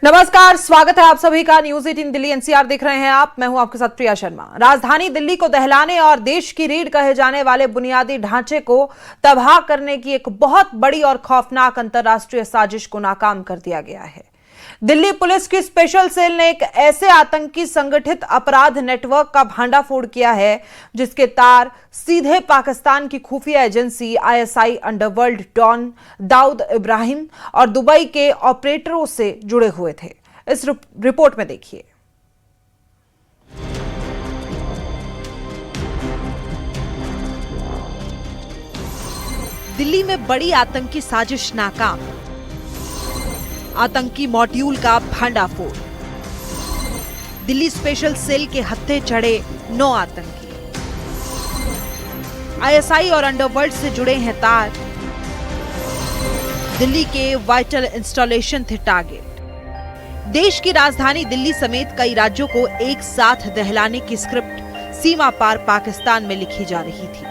नमस्कार, स्वागत है आप सभी का न्यूज 18 दिल्ली एनसीआर देख रहे हैं आप। मैं हूं आपके साथ प्रिया शर्मा। राजधानी दिल्ली को दहलाने और देश की रीढ़ कहे जाने वाले बुनियादी ढांचे को तबाह करने की एक बहुत बड़ी और खौफनाक अंतरराष्ट्रीय साजिश को नाकाम कर दिया गया है। दिल्ली पुलिस की स्पेशल सेल ने एक ऐसे आतंकी संगठित अपराध नेटवर्क का भांडाफोड़ किया है जिसके तार सीधे पाकिस्तान की खुफिया agency ISI underworld don Dawood Ibrahim और दुबई के ऑपरेटरों से जुड़े हुए थे। इस रिपोर्ट में देखिए। दिल्ली में बड़ी आतंकी साजिश नाकाम, आतंकी मॉड्यूल का भांडाफोड़। दिल्ली स्पेशल सेल के हत्थे चढ़े 9 आतंकी। आईएसआई और अंडरवर्ल्ड से जुड़े हैं तार। दिल्ली के वाइटल इंस्टॉलेशन थे टारगेट। देश की राजधानी दिल्ली समेत कई राज्यों को एक साथ दहलाने की स्क्रिप्ट सीमा पार पाकिस्तान में लिखी जा रही थी।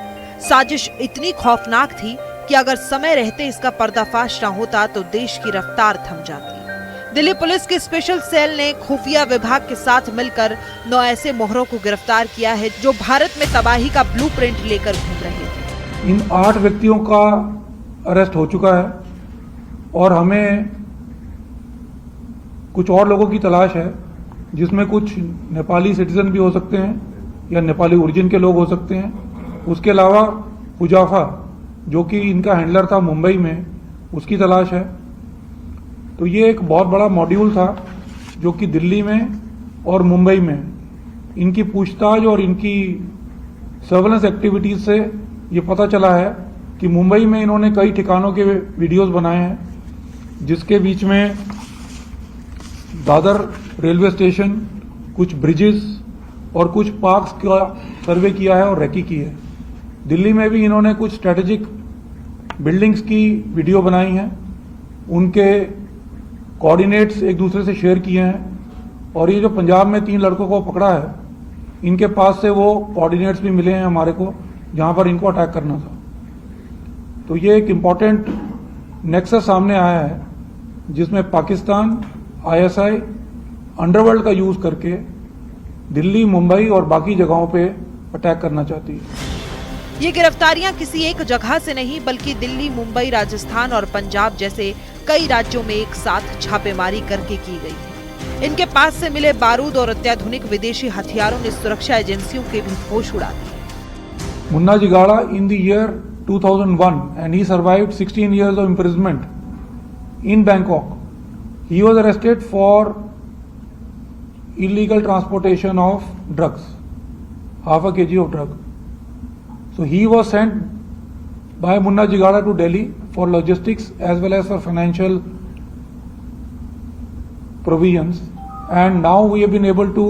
साजिश इतनी खौफनाक थी कि अगर समय रहते इसका पर्दाफाश न होता तो देश की रफ्तार थम जाती। दिल्ली पुलिस की स्पेशल सेल ने खुफिया विभाग के साथ मिलकर 9 ऐसे मोहरों को गिरफ्तार किया है जो भारत में तबाही का ब्लूप्रिंट लेकर घूम रहे थे। इन 8 व्यक्तियों का अरेस्ट हो चुका है और हमें कुछ और लोगों की तलाश है, जिसमें कुछ नेपाली सिटीजन भी हो सकते हैं या नेपाली ओरिजिन के लोग हो सकते हैं। उसके अलावा हुजाफा जो कि इनका हैंडलर था मुंबई में, उसकी तलाश है। तो ये एक बहुत बड़ा मॉड्यूल था जो कि दिल्ली में और मुंबई में इनकी पूछताछ और इनकी सर्वेलेंस एक्टिविटीज से ये पता चला है कि मुंबई में इन्होंने कई ठिकानों के वीडियोस बनाए हैं, जिसके बीच में दादर रेलवे स्टेशन, कुछ ब्रिजेस और कुछ पार्क्स का सर्वे किया है और रेकी की है। दिल्ली में भी इन्होंने कुछ स्ट्रेटेजिक बिल्डिंग्स की वीडियो बनाई हैं, उनके कोऑर्डिनेट्स एक दूसरे से शेयर किए हैं। और ये जो पंजाब में 3 लड़कों को पकड़ा है, इनके पास से वो कोऑर्डिनेट्स भी मिले हैं हमारे को, जहां पर इनको अटैक करना था। तो ये एक इम्पॉर्टेंट नेक्सस सामने आया है जिसमें पाकिस्तान आईएसआई अंडरवर्ल्ड का यूज करके दिल्ली, मुंबई और बाकी जगहों पे अटैक करना चाहती है। ये गिरफ्तारियां किसी एक जगह से नहीं बल्कि दिल्ली, मुंबई, राजस्थान और पंजाब जैसे कई राज्यों में एक साथ छापेमारी करके की गई है। इनके पास से मिले बारूद और अत्याधुनिक विदेशी हथियारों ने सुरक्षा एजेंसियों के भी होश उड़ा दिए। Munna जिगाड़ा in the year 2001 and he survived 16 years of imprisonment in Bangkok. He was arrested for illegal transportation of drugs, half a kg of drug. So he was sent by Munna Jigada to Delhi for logistics as well as for financial provisions, and now we have been able to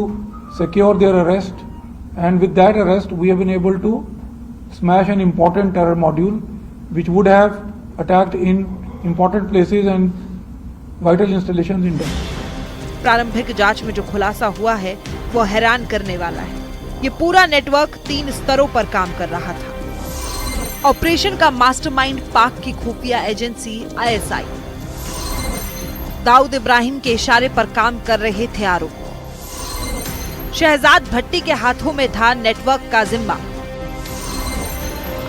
secure their arrest, and with that arrest we have been able to smash an important terror module which would have attacked in important places and vital installations in Delhi. प्रारंभिक जांच में जो खुलासा हुआ है वो हैरान करने वाला है। ये पूरा नेटवर्क 3 स्तरों पर काम कर रहा था। ऑपरेशन का मास्टरमाइंड पाक की खुफिया एजेंसी आईएसआई, दाऊद इब्राहिम के इशारे पर काम कर रहे थे आरोपी। शहजाद भट्टी के हाथों में था नेटवर्क का जिम्मा।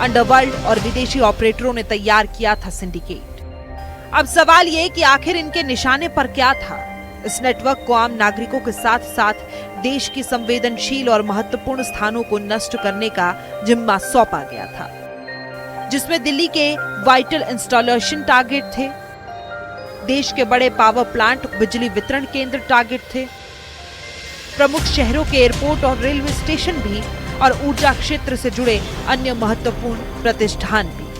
अंडरवर्ल्ड और विदेशी ऑपरेटरों ने तैयार किया था सिंडिकेट। अब सवाल ये कि आखिर इनके निशाने पर क्या था। इस नेटवर्क को आम नागरिकों के साथ साथ देश की संवेदनशील और महत्वपूर्ण स्थानों को नष्ट करने का जिम्मा सौंपा गया था, जिसमें दिल्ली के वाइटल इंस्टॉलेशन टारगेट थे, देश के बड़े पावर प्लांट, बिजली वितरण केंद्र टारगेट थे, प्रमुख शहरों के एयरपोर्ट और रेलवे स्टेशन भी, और ऊर्जा क्षेत्र से जुड़े अन्य महत्वपूर्ण प्रतिष्ठान भी।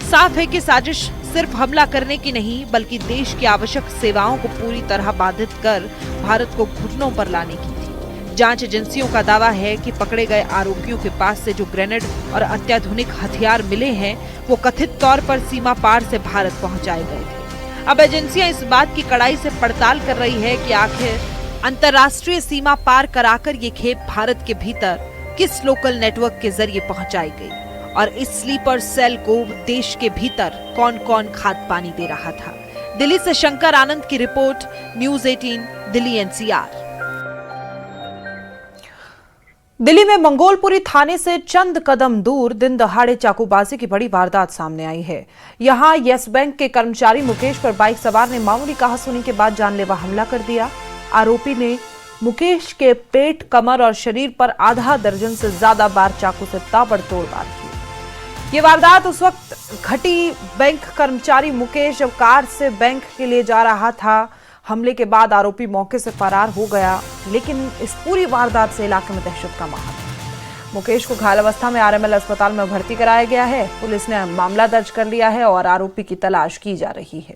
साफ है कि साजिश सिर्फ हमला करने की नहीं बल्कि देश की आवश्यक सेवाओं को पूरी तरह बाधित कर भारत को घुटनों पर लाने की थी। जांच एजेंसियों का दावा है कि पकड़े गए आरोपियों के पास से जो ग्रेनेड और अत्याधुनिक हथियार मिले हैं वो कथित तौर पर सीमा पार से भारत पहुंचाए गए थे। अब एजेंसियां इस बात की कड़ाई से पड़ताल कर रही है कि आखिर अंतर्राष्ट्रीय सीमा पार कराकर ये खेप भारत के भीतर किस लोकल नेटवर्क के जरिए पहुंचाई गई और इस स्लीपर सेल को देश के भीतर कौन कौन खाद पानी दे रहा था। दिल्ली से शंकर आनंद की report, news 18 Delhi NCR. Delhi में मंगोलपुरी थाने से चंद कदम दूर दिन दहाड़े चाकूबाजी की बड़ी वारदात सामने आई है। यहां येस बैंक के कर्मचारी मुकेश पर बाइक सवार ने मामूली कहासुनी के बाद जानलेवा हमला कर दिया। आरोपी ने मुकेश के पेट, कमर और शरीर पर आधा दर्जन से ज्यादा बार चाकू से ताबड़तोड़ वार किए। ये वारदात उस वक्त घटी बैंक कर्मचारी मुकेश जब कार से बैंक के लिए जा रहा था। हमले के बाद आरोपी मौके से फरार हो गया, लेकिन इस पूरी वारदात से इलाके में दहशत का माहौल है। मुकेश को घायल अवस्था में आरएमएल अस्पताल में भर्ती कराया गया है। पुलिस ने मामला दर्ज कर लिया है और आरोपी की तलाश की जा रही है।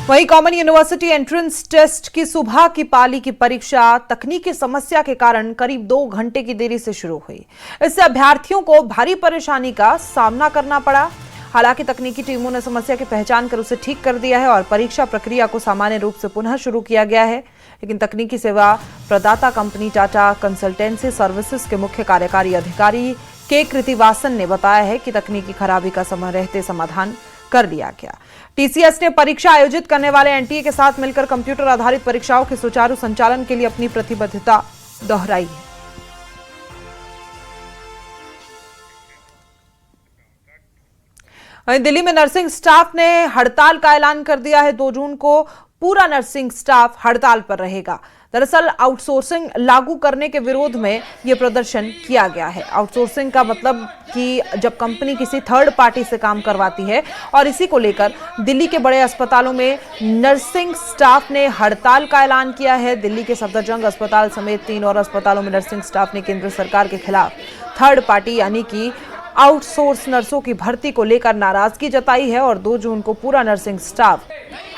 वहीं कॉमन यूनिवर्सिटी एंट्रेंस टेस्ट की सुबह की पाली की परीक्षा तकनीकी समस्या के कारण करीब 2 घंटे की देरी से शुरू हुई। इससे अभ्यर्थियों को भारी परेशानी का सामना करना पड़ा। हालांकि तकनीकी टीमों ने समस्या की पहचान कर उसे ठीक कर दिया है और परीक्षा प्रक्रिया को सामान्य रूप से पुनः शुरू किया गया है। लेकिन तकनीकी सेवा प्रदाता कंपनी टाटा कंसल्टेंसी सर्विसेज के मुख्य कार्यकारी अधिकारी के कृतिवासन ने बताया है कि तकनीकी खराबी का समय रहते समाधान कर लिया गया। टीसीएस ने परीक्षा आयोजित करने वाले एनटीए के साथ मिलकर कंप्यूटर आधारित परीक्षाओं के सुचारू संचालन के लिए अपनी प्रतिबद्धता दोहराई है। दिल्ली में नर्सिंग स्टाफ ने हड़ताल का ऐलान कर दिया है। 2 जून को पूरा नर्सिंग स्टाफ हड़ताल पर रहेगा। दरअसल आउटसोर्सिंग लागू करने के विरोध में यह प्रदर्शन किया गया है। आउटसोर्सिंग का मतलब कि जब कंपनी किसी थर्ड पार्टी से काम करवाती है, और इसी को लेकर दिल्ली के बड़े अस्पतालों में नर्सिंग स्टाफ ने हड़ताल का ऐलान किया है। दिल्ली के सफदरजंग अस्पताल समेत 3 और अस्पतालों में नर्सिंग स्टाफ ने केंद्र सरकार के खिलाफ थर्ड पार्टी यानी कि आउटसोर्स नर्सों की भर्ती को लेकर नाराजगी जताई है और 2 जून को पूरा नर्सिंग स्टाफ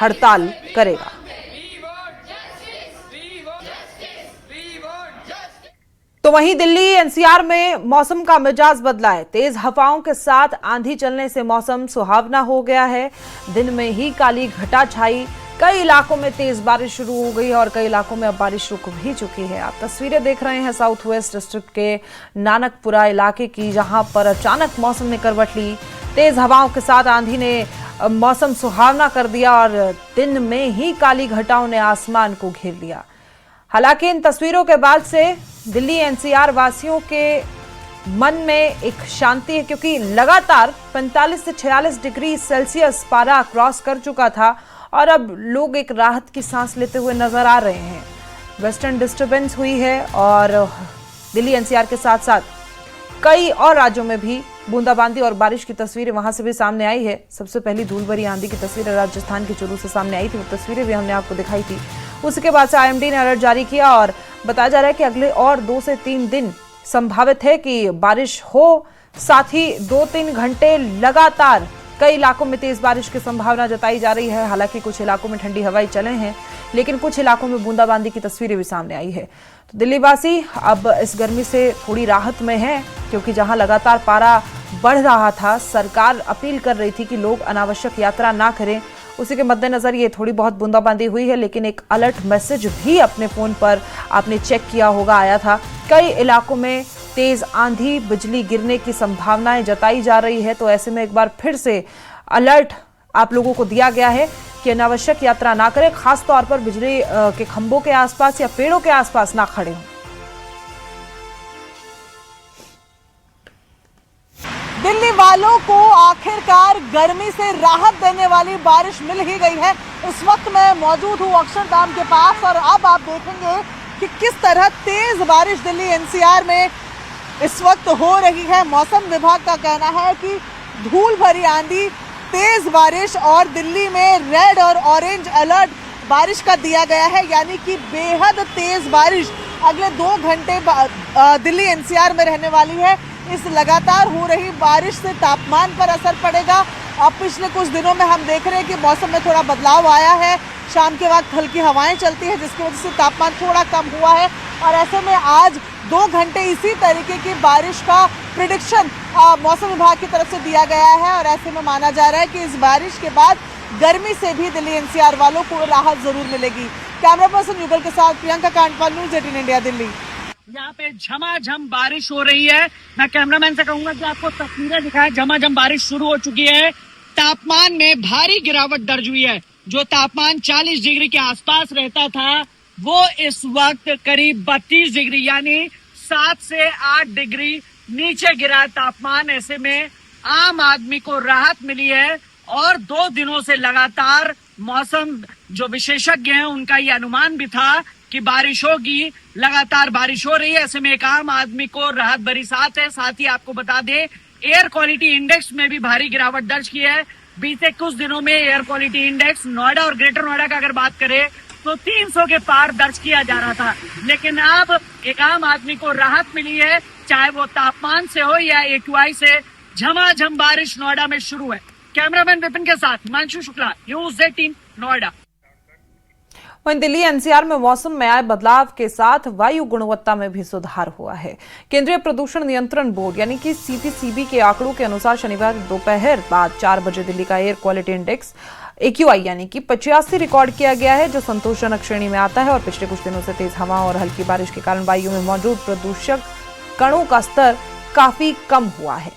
हड़ताल करेगा। तो वहीं दिल्ली एनसीआर में मौसम का मिजाज बदला है। तेज हवाओं के साथ आंधी चलने से मौसम सुहावना हो गया है। दिन में ही काली घटा छाई, कई इलाकों में तेज बारिश शुरू हो गई है और कई इलाकों में अब बारिश रुक भी चुकी है। आप तस्वीरें देख रहे हैं साउथ वेस्ट डिस्ट्रिक्ट के नानकपुरा इलाके की, जहां पर अचानक मौसम ने करवट ली। तेज हवाओं के साथ आंधी ने मौसम सुहावना कर दिया और दिन में ही काली घटाओं ने आसमान को घेर लिया। हालांकि इन तस्वीरों के बाद से दिल्ली एनसीआर वासियों के मन में एक शांति है, क्योंकि लगातार 45 से 46 डिग्री सेल्सियस पारा क्रॉस कर चुका था और अब लोग एक राहत की सांस लेते हुए नजर आ रहे हैं। वेस्टर्न डिस्टर्बेंस हुई है और दिल्ली एनसीआर के साथ साथ कई और राज्यों में भी बूंदाबांदी और बारिश की तस्वीरें वहां से भी सामने आई है। सबसे पहली धूल भरी आंधी की तस्वीरें राजस्थान के चूरू से सामने आई थी, वो तस्वीरें भी हमने आपको दिखाई थी। उसके बाद से आईएमडी ने अलर्ट जारी किया और बताया जा रहा है कि अगले और 2 से 3 दिन संभावित है कि बारिश हो। साथ ही 2-3 घंटे लगातार कई इलाकों में तेज बारिश की संभावना जताई जा रही है। हालांकि कुछ इलाकों में ठंडी हवाएं चले हैं, लेकिन कुछ इलाकों में बूंदाबांदी की तस्वीरें भी सामने आई है। तो दिल्ली वासी अब इस गर्मी से थोड़ी राहत में है, क्योंकि जहां लगातार पारा बढ़ रहा था, सरकार अपील कर रही थी कि लोग अनावश्यक यात्रा ना करें। उसी के मद्देनजर ये थोड़ी बहुत बूंदाबांदी हुई है, लेकिन एक अलर्ट मैसेज भी अपने फोन पर आपने चेक किया होगा आया था। कई इलाकों में तेज आंधी, बिजली गिरने की संभावनाएं जताई जा रही है। तो ऐसे में एक बार फिर से अलर्ट आप लोगों को दिया गया है कि अनावश्यक यात्रा ना करें, खास तौर पर बिजली के खंभों के आसपास या पेड़ों के आसपास ना खड़े हों। दिल्ली वालों को आखिरकार गर्मी से राहत देने वाली बारिश मिल ही गई है। इस वक्त मैं मौजूद हूँ अक्षरधाम के पास और अब आप देखेंगे कि किस तरह तेज बारिश दिल्ली एनसीआर में इस वक्त हो रही है। मौसम विभाग का कहना है कि धूल भरी आंधी, तेज बारिश और दिल्ली में रेड और ऑरेंज अलर्ट बारिश का दिया गया है, यानी कि बेहद तेज बारिश अगले 2 घंटे दिल्ली एनसीआर में रहने वाली है। इस लगातार हो रही बारिश से तापमान पर असर पड़ेगा। अब पिछले कुछ दिनों में हम देख रहे हैं कि मौसम में थोड़ा बदलाव आया है। शाम के वक्त हल्की हवाएं चलती है, जिसकी वजह से तापमान थोड़ा कम हुआ है और ऐसे में आज 2 घंटे इसी तरीके की बारिश का प्रेडिक्शन मौसम विभाग की तरफ से दिया गया है और ऐसे में माना जा रहा है कि इस बारिश के बाद गर्मी से भी दिल्ली एनसीआर वालों को राहत जरूर मिलेगी। कैमरा पर्सन युगल के साथ प्रियंका कांडपाल, न्यूज़ 18 इंडिया, दिल्ली। यहाँ पे झमाझम बारिश हो रही है। मैं कैमरामैन से कहूंगा कि आपको तस्वीरें दिखाएं। झमाझम बारिश शुरू हो चुकी है। तापमान में भारी गिरावट दर्ज हुई है। जो तापमान 40 डिग्री के आसपास रहता था वो इस वक्त करीब 32 डिग्री यानी 7 से 8 डिग्री नीचे गिरा तापमान। ऐसे में आम आदमी को राहत मिली है और 2 दिनों से लगातार मौसम जो विशेषज्ञ हैं उनका ये अनुमान भी था कि बारिश होगी। लगातार बारिश हो रही है। ऐसे में एक आम आदमी को राहत भरी सांस है। साथ ही आपको बता दें एयर क्वालिटी इंडेक्स में भी भारी गिरावट दर्ज की है। बीते कुछ दिनों में एयर क्वालिटी इंडेक्स नोएडा और ग्रेटर नोएडा का अगर बात करें तो 300 के पार दर्ज किया जा रहा था, लेकिन अब एक आम आदमी को राहत मिली है, चाहे वो तापमान से हो या AQI से। झमाझम बारिश नोएडा में शुरू है। कैमरामैन विपिन के साथ हिमांशु शुक्ला, न्यूज़ 18 नोएडा। वहीं दिल्ली एनसीआर में मौसम में आए बदलाव के साथ वायु गुणवत्ता में भी सुधार हुआ है। केंद्रीय प्रदूषण नियंत्रण बोर्ड यानी कि CPCB के आंकड़ों के अनुसार शनिवार दोपहर बाद 4 बजे दिल्ली का एयर क्वालिटी इंडेक्स AQI यानी कि 85 रिकॉर्ड किया गया है, जो संतोषजनक श्रेणी में आता है। और पिछले कुछ दिनों से तेज हवा और हल्की बारिश के कारण वायु में मौजूद प्रदूषक कणों का स्तर काफी कम हुआ है।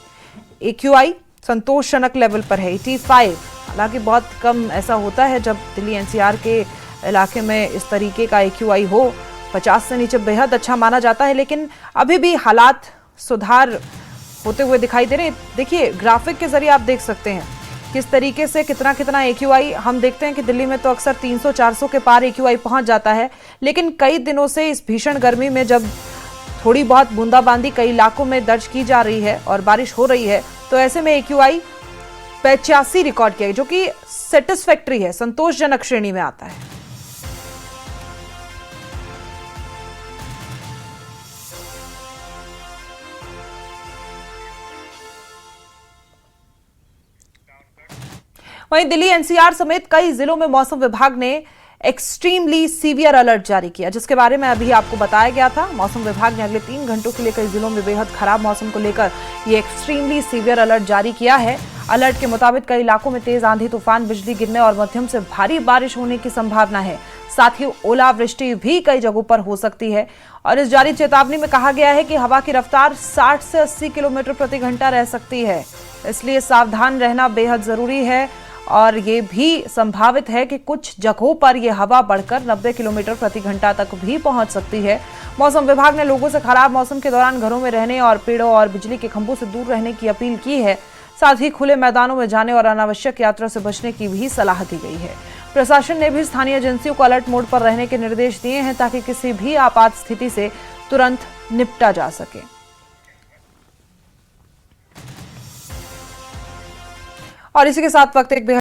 AQI संतोषजनक लेवल पर है 85। हालांकि बहुत कम ऐसा होता है जब दिल्ली NCR के इलाके में इस तरीके का AQI हो। 50 से नीचे बेहद अच्छा माना जाता है, लेकिन अभी भी हालात सुधार होते हुए दिखाई दे रहे हैं। देखिए ग्राफिक के जरिए आप देख सकते हैं किस तरीके से कितना AQI। हम देखते हैं कि दिल्ली में तो अक्सर 300-400 के पार AQI पहुंच जाता है, लेकिन कई दिनों से इस भीषण गर्मी में जब थोड़ी बहुत बूंदाबांदी कई इलाकों में दर्ज की जा रही है और बारिश हो रही है, तो ऐसे में AQI 85 रिकॉर्ड किया, जो कि सेटिस्फैक्ट्री है, संतोषजनक श्रेणी में आता है। वहीं दिल्ली NCR समेत कई जिलों में मौसम विभाग ने एक्सट्रीमली सीवियर अलर्ट जारी किया, जिसके बारे में अभी आपको बताया गया था। मौसम विभाग ने अगले 3 घंटों के लिए कई जिलों में बेहद खराब मौसम को लेकर ये एक्सट्रीमली सीवियर अलर्ट जारी किया है। अलर्ट के मुताबिक कई इलाकों में तेज आंधी तूफान, बिजली गिरने और मध्यम से भारी बारिश होने की संभावना है। साथ ही ओलावृष्टि भी कई जगहों पर हो सकती है। और इस जारी चेतावनी में कहा गया है कि हवा की रफ्तार 60 से 80 किलोमीटर प्रति घंटा रह सकती है, इसलिए सावधान रहना बेहद जरूरी है। और ये भी संभावित है कि कुछ जगहों पर यह हवा बढ़कर 90 किलोमीटर प्रति घंटा तक भी पहुंच सकती है। मौसम विभाग ने लोगों से खराब मौसम के दौरान घरों में रहने और पेड़ों और बिजली के खंभों से दूर रहने की अपील की है। साथ ही खुले मैदानों में जाने और अनावश्यक यात्रा से बचने की भी सलाह दी गई है। प्रशासन ने भी स्थानीय एजेंसियों को अलर्ट मोड पर रहने के निर्देश दिए हैं, ताकि किसी भी आपात स्थिति से तुरंत निपटा जा सके। और इसी के साथ वक्त एक